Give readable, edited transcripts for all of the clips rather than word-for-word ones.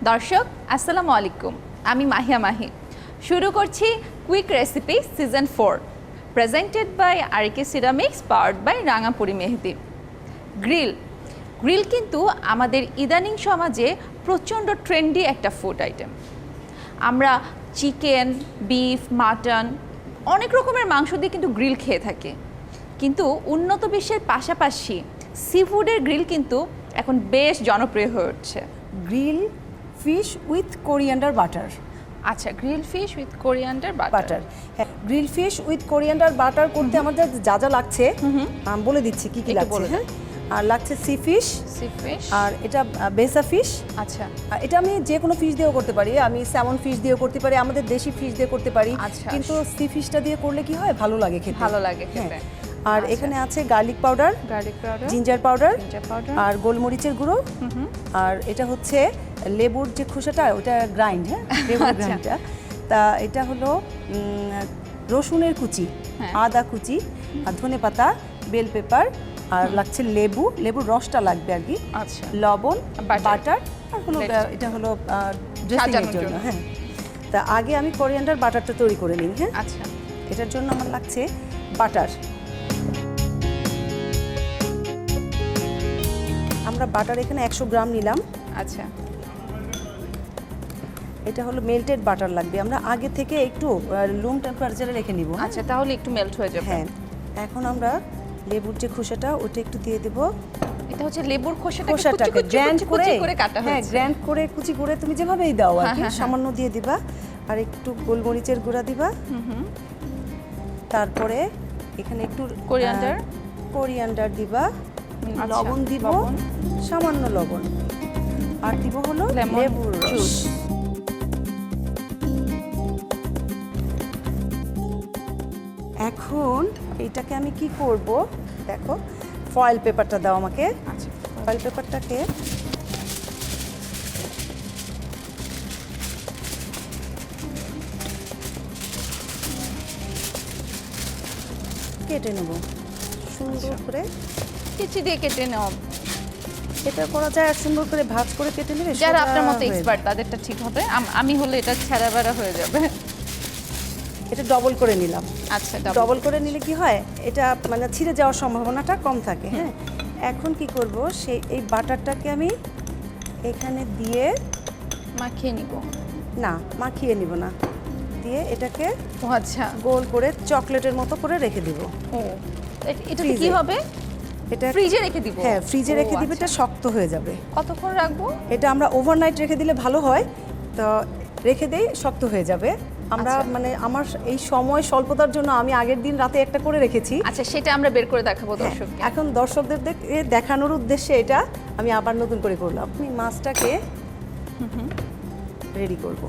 দর্শক আসসালামু আলাইকুম, আমি মাহিয়া মাহি। শুরু করছি quick recipe season 4, presented by RK ceramics, powered by Rangapuri Mehedi. Grill কিন্তু আমাদের ইদানিং সমাজে প্রচণ্ড ট্রেন্ডি একটা ফুড আইটেম। আমরা চিকেন, বিফ, মাটন অনেক রকমের মাংস দিয়ে কিন্তু গ্রিল খেয়ে থাকি, কিন্তু উন্নত বিশ্বের পাশাপাশি সি ফুডের গ্রিল কিন্তু এখন বেশ জনপ্রিয় হয়ে উঠছে। Grill fish with coriander butter. আচ্ছা, grill fish with coriander butter. হ্যাঁ, grill fish with coriander butter করতে আমাদের যা যা লাগছে আমি বলে দিচ্ছি কি কি লাগছে। হ্যাঁ, আর লাগছে সি ফিশ, আর এটা বেসা ফিশ। আচ্ছা, এটা আমি যে কোনো ফিশ দিয়েও করতে পারি, আমি স্যামন ফিশ দিয়েও করতে পারি, আমাদের দেশি ফিশ দিয়ে করতে পারি। কিন্তু সি ফিশটা দিয়ে করলে কি হয়, ভালো লাগে খেতে। হ্যাঁ। আর এখানে আছে গার্লিক পাউডার, জিঞ্জার পাউডার, আর গোলমরিচের গুঁড়ো। আর এটা হচ্ছে লেবুর যে খোসাটা, ওটা গ্রাইন্ড। হ্যাঁ, লেবুর গ্রাইন্ডটা। তা এটা হলো রসুনের কুচি, আদা কুচি, আর ধনেপাতা, বেল পেপার, আর লাগছে লেবুর রসটা লাগবে আর কি। আচ্ছা, লবণ, বাটার, আর হলো এটা হলো ড্রেসিংয়ের জন্য। হ্যাঁ, তা আগে আমি কোরিয়ান্ডার বাটারটা তৈরি করে নিই। হ্যাঁ, আচ্ছা, এটার জন্য আমার লাগছে বাটার। আমরা বাটার এখানে 100 গ্রাম নিলাম। আচ্ছা, এটা হলো মেল্টেড বাটার লাগবে, আমরা আগে থেকে একটু রুম টেম্পারেচারে রেখে নিব। আচ্ছা, তাহলে একটু মেল্ট হয়ে যাবে। হ্যাঁ, এখন আমরা লেবুর যে খোসাটা ওটা একটু দিয়ে দেব। এটা হচ্ছে লেবুর খোসাটাকে গ্র্যান্ড করে কাটা হয়েছে। হ্যাঁ, গ্র্যান্ড করে কুচি করে তুমি যেভাবেই দাও আর কি, সামান্য দিয়ে দিবা। আর একটু গোলমরিচের গুঁড়া দিবা। তারপরে এখানে একটু কোরিয়ান্ডার দিবা, লবণ দিব, সামান্য লবণ, আর দিব হলো লেবুর রস। এখন এইটাকে আমি কি করব, দেখো ফয়েল পেপারটা দাও আমাকে। আচ্ছা, ফয়েল পেপারটাকে কেটে নেব সুন্দর করে, কেচি দিয়ে কেটে নাও। এটা করা যায়, আর সুন্দর করে ভাঁজ করে কেটে নেবে। যারা আপনার মতো এক্সপার্ট তাদেরটা ঠিক হবে, আমি হলে এটা ছেঁড়া বেড়া হয়ে যাবে। এটা ডবল করে নিলাম। আচ্ছা, ডবল করে নিলে কি হয়, এটা মানে ছিঁড়ে যাওয়ার সম্ভাবনাটা কম থাকে। হ্যাঁ, এখন কি করব, এই বাটারটাকে আমি এখানে দিয়ে মাখিয়ে নিব। না, মাখিয়ে নিব না, দিয়ে এটাকে আচ্ছা গোল করে চকলেটের মতো করে রেখে দিব। ও, এটা কি হবে? এটা ফ্রিজে রেখে দিব? হ্যাঁ, ফ্রিজে রেখে দিবে, এটা শক্ত হয়ে যাবে। কতক্ষণ রাখবো? এটা আমরা ওভারনাইট রেখে দিলে ভালো হয়, তো রেখে দেই, শক্ত হয়ে যাবে। আমরা মানে আমার এই সময় স্বল্পতার জন্য আমি আগের দিন রাতে একটা করে রেখেছি। আচ্ছা, সেটা আমরা বের করে দেখাবো দর্শককে। এখন দর্শকদের দেখানোর উদ্দেশ্যে এটা আমি আবার নতুন করে করলাম। আমি মাছটাকে রেডি করব।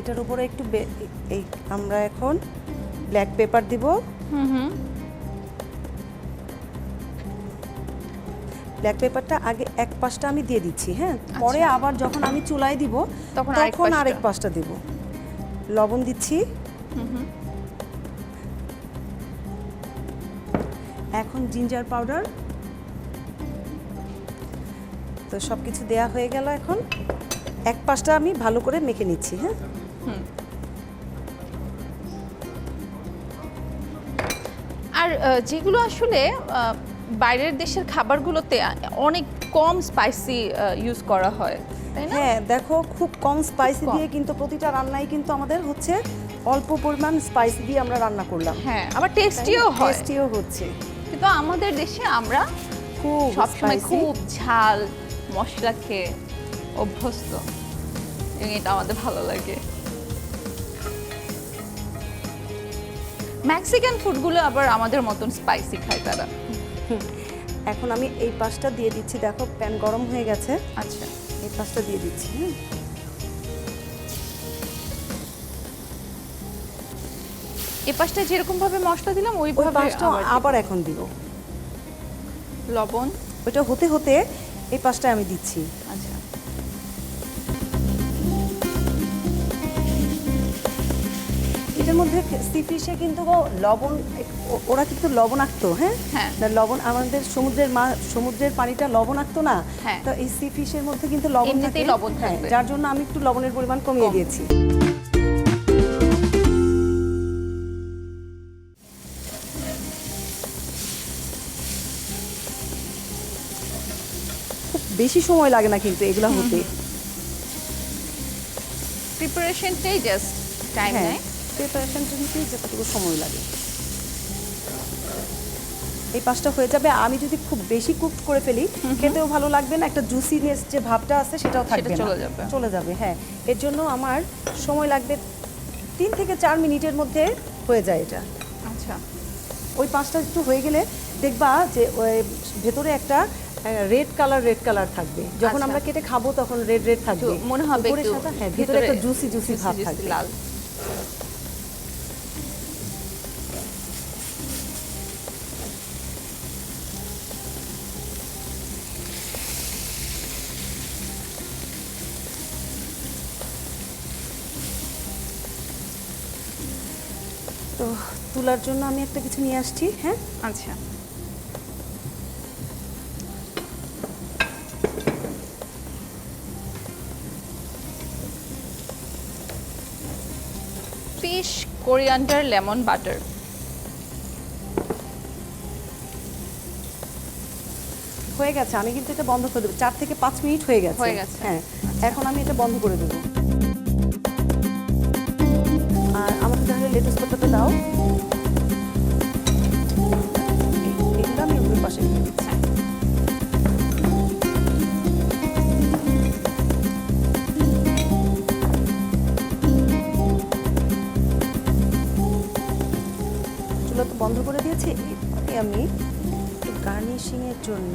এটার উপরে একটু এই আমরা এখন ব্ল্যাক পেপার দিব। ব্ল্যাক পেপারটা আগে এক পাশটা আমি দিয়ে দিচ্ছি। হ্যাঁ, পরে আবার যখন আমি চুলায় দিব তখন আরেক পাশটা দেব। লবণ দিচ্ছি। এখন জিঞ্জার পাউডার। তো সব কিছু দেয়া হয়ে গেল। এখন এক পাশটা আমি ভালো করে মেখে নিচ্ছি। হ্যাঁ, আর যেগুলো আসলে বাইরের দেশের খাবারগুলোতে অনেক কম স্পাইসি ইউজ করা হয়, তাই না? হ্যাঁ, দেখো খুব কম স্পাইসি দিয়ে কিন্তু প্রতিটা রান্নাই কিন্তু আমাদের হচ্ছে অল্প পরিমাণ স্পাইসি দিয়ে আমরা রান্না করলাম। হ্যাঁ, আবার টেস্টিও হয়, টেস্টিও হচ্ছে। কিন্তু আমাদের দেশে আমরা খুব সবসময় খুব ঝাল মশলা খেয়ে অভ্যস্ত, এবং এটা আমাদের ভালো লাগে। মেক্সিকান ফুডগুলো আবার আমাদের মতন স্পাইসি খায় তারা। এখন আমি এই পাশটা দিয়ে দিচ্ছি। দেখো প্যান গরম হয়ে গেছে। আচ্ছা, এই পাশটা দিয়ে দিচ্ছি। এই পাশটা যেরকম ভাবে মশলা দিলাম ওইভাবে পাশটা আবার এখন দিব। লবণ ওইটা হতে হতে এই পাশটা আমি দিচ্ছি। আচ্ছা, এটার মধ্যে সি ফিশে কিন্তু লবণ, ওরা কিন্তু লবণাক্ত, হ্যাঁ লবণ, আমাদের সমুদ্রের পানিটা লবণাক্ত না, তো এই সি ফিশের মধ্যে কিন্তু লবণ থাকে, যার জন্য আমি একটু লবণের পরিমাণ কমিয়ে দিয়েছি। খুব বেশি সময় লাগে না কিন্তু এগুলো হতে, প্রিপারেশনটাই জাস্ট টাইম নেয়, প্রিপারেশনটা নিতেই যতটুকু সময় লাগে। এই পাঁচটা হয়ে যাবে। আমি যদি খুব বেশি কুক করে ফেলি খেতেও ভালো লাগবে না, একটা জুসিনেস যে ভাবটা আছে সেটাও থাকবে না, চলে যাবে। হ্যাঁ, এর জন্য আমার সময় লাগবে 3 থেকে 4 মিনিটের মধ্যে হয়ে যায় এটা। আচ্ছা, ওই পাঁচটা একটু হয়ে গেলে দেখবা যে ওই ভেতরে একটা রেড কালার থাকবে, যখন আমরা কেটে খাবো তখন রেড থাকবে মনে হবে, হ্যাঁ, ভেতরে একটা জুসি ভাব থাকবে, লাল। তো তুলার জন্য আমি একটা কিছু নিয়ে আসছি। হ্যাঁ, আচ্ছা, ফিশ কোরিয়ান্ডার লেমন বাটার। হয়ে গেছে, আমি কিন্তু এটা বন্ধ করে দেবো। 4 থেকে 5 মিনিট হয়ে গেছে। হ্যাঁ, এখন আমি এটা বন্ধ করে দেবো। আর আমাকে তাহলে লেটুস পাতাটা দাও, এগুলো আমি ওই পাশে রেখে দিচ্ছি। চুলা তো বন্ধ করে দিয়েছি। এরপরে আমি একটু গার্নিশিংয়ের জন্য,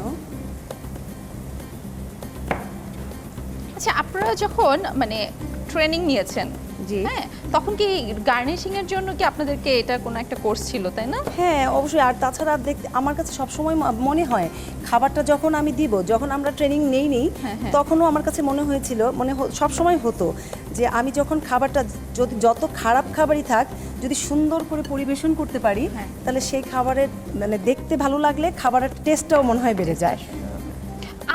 আচ্ছা, আপনারা যখন মানে ট্রেনিং নিয়েছেন, হ্যাঁ, তখন কি গার্নিশিং এর জন্য কি আপনাদেরকে এটা কোনো একটা কোর্স ছিল, তাই না? হ্যাঁ, অবশ্যই। আর তাছাড়া দেখতে আমার কাছে সবসময় মনে হয় খাবারটা যখন আমি দিব, যখন আমরা ট্রেনিং নেইনি তখনও আমার কাছে মনে হয়েছিল, সবসময় হতো যে আমি যখন খাবারটা যত খারাপ খাবারই থাক, যদি সুন্দর করে পরিবেশন করতে পারি তাহলে সেই খাবারের মানে দেখতে ভালো লাগলে খাবারের টেস্টটাও মনে হয় বেড়ে যায়।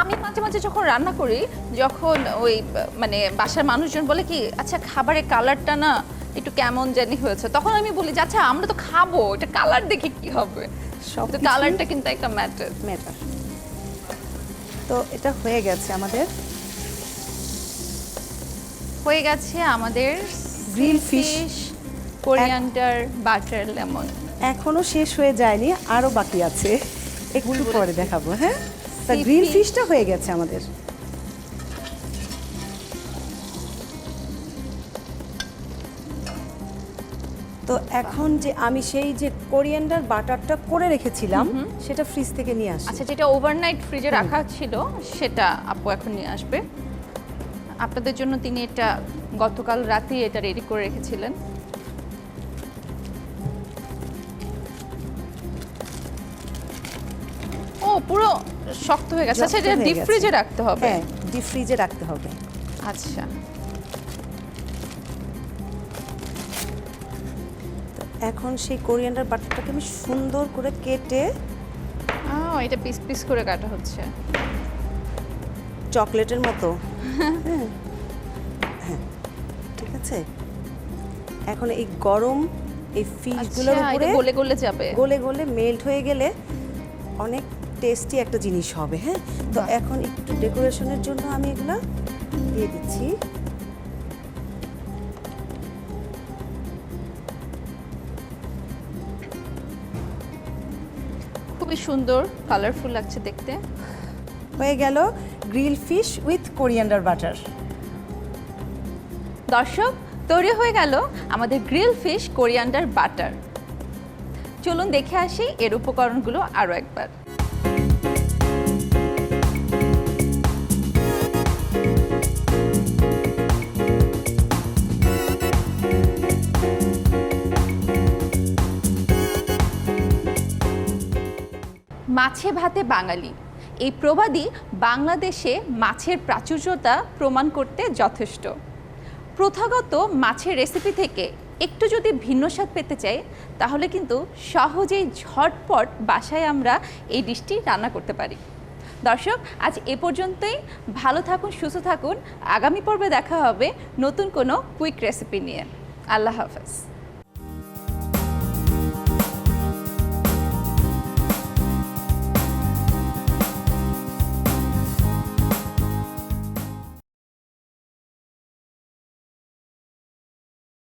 আমি মাঝে মাঝে যখন রান্না করি, যখন ওই মানে বাসার মানুষজন বলে কি আচ্ছা খাবারের কালারটা না একটু কেমন জানি হয়েছে, তখন আমি বলি যে আচ্ছা আমরা তো খাবো, এটা কালার দেখে কি হবে, সব কালারটা কিন্তু একটা ম্যাটার। তো এটা হয়ে গেছে আমাদের, grill fish coriander butter lemon. এখনো শেষ হয়ে যায়নি, আরো বাকি আছে, একটু পরে দেখাবো। হ্যাঁ, গ্রিল ফিশটা হয়ে গেছে আমাদের। তো এখন যে আমি সেই যে কোরিয়ান্ডার বাটারটা করে রেখেছিলাম সেটা ফ্রিজ থেকে নিয়ে আসি। আচ্ছা, যেটা ওভারনাইট ফ্রিজে রাখা ছিল সেটা আপু এখন নিয়ে আসবে আপনাদের জন্য। তিনি এটা গতকাল রাতে এটা রেডি করে রেখেছিলেন। ও পুরো শক্ত হয়ে গেছে। আচ্ছা, এটা ডিপ ফ্রিজে রাখতে হবে? হ্যাঁ, ডিপ ফ্রিজে রাখতে হবে। আচ্ছা, এখন সেই কোরিয়ান্ডার বাটারটাকে আমি সুন্দর করে কেটে, এটা পিস পিস করে কাটা হচ্ছে চকলেটের মতো। হ্যাঁ, ঠিক আছে। এখন এই গরম এই ফিশগুলোর উপরে গলে গলে যাবে, গলে গলে মেল্ট হয়ে গেলে অনেক টেস্টি একটা জিনিস হবে। হ্যাঁ, তো এখন একটু ডেকোরেশনের জন্য আমি এগুলা দিয়ে দিচ্ছি। খুবই সুন্দর কালারফুল লাগছে দেখতে। হয়ে গেল grill fish with coriander butter. দর্শক, তৈরি হয়ে গেল আমাদের গ্রিল ফিশ কোরিয়ান্ডার বাটার। চলুন দেখে আসি এর উপকরণগুলো আরও একবার। মাছে ভাতে বাঙালি, এই প্রবাদই বাংলাদেশে মাছের প্রাচুর্যতা প্রমাণ করতে যথেষ্ট। প্রথাগত মাছের রেসিপি থেকে একটু যদি ভিন্ন স্বাদ পেতে চাই তাহলে কিন্তু সহজেই ঝটপট বাসায় আমরা এই ডিশটি রান্না করতে পারি। দর্শক, আজ এ পর্যন্তই। ভালো থাকুন, সুস্থ থাকুন। আগামী পর্বে দেখা হবে নতুন কোনো কুইক রেসিপি নিয়ে। আল্লাহ হাফেজ।